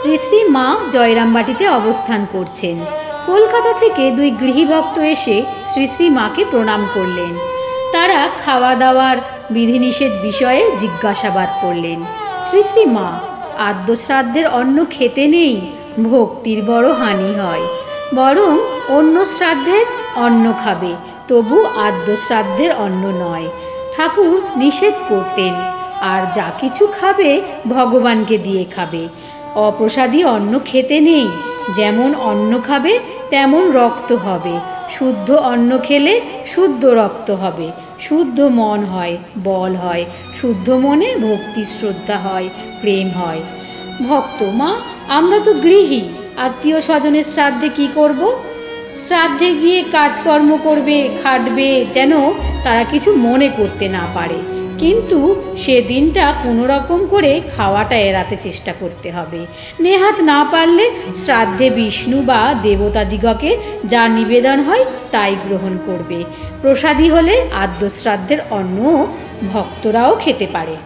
শ্রী শ্রী মা জয়রামবাটিতে অবস্থান করছেন। কলকাতা থেকে দুই গৃহীভক্ত এসে শ্রী শ্রী মাকে প্রণাম করলেন। তারা খাওয়া দাওয়ার বিধিনিষেধ বিষয়ে জিজ্ঞাসাবাদ করলেন। শ্রী শ্রী মা, আদ্য শ্রাদ্ধের অন্ন খেতে নেই, ভক্তির বড় হানি হয়, বরং অন্য শ্রাদ্ধের অন্ন খাবে, তবু আদ্য শ্রাদ্ধের অন্ন নয়। ঠাকুর নিষেধ করতেন, আর যা কিছু খাবে ভগবানকে দিয়ে খাবে। অপ্রসাদী অন্ন খেতে নেই, যেমন অন্ন খাবে তেমন রক্ত হবে, শুদ্ধ অন্ন খেলে শুদ্ধ রক্ত হবে, শুদ্ধ মন হয়, বল হয়, শুদ্ধ মনে ভক্তি শ্রদ্ধা হয়, প্রেম হয়। ভক্ত মা, আমরা তো গৃহী, আত্মীয় স্বজনের শ্রাদ্ধে কি করব? শ্রাদ্ধে গিয়ে কাজকর্ম করবে, খাটবে, যেন তারা কিছু মনে করতে না পারে। কিন্তু সেদিনটা কোনো রকম করে খাওয়াটা এড়াতে চেষ্টা করতে হবে। নেহাত না পারলে শ্রাদ্ধে বিষ্ণু বা দেবতাদিগকে যা নিবেদন হয় তাই গ্রহণ করবে। প্রসাদী হলে আদ্য শ্রাদ্ধের অন্ন ভক্তরাও খেতে পারে।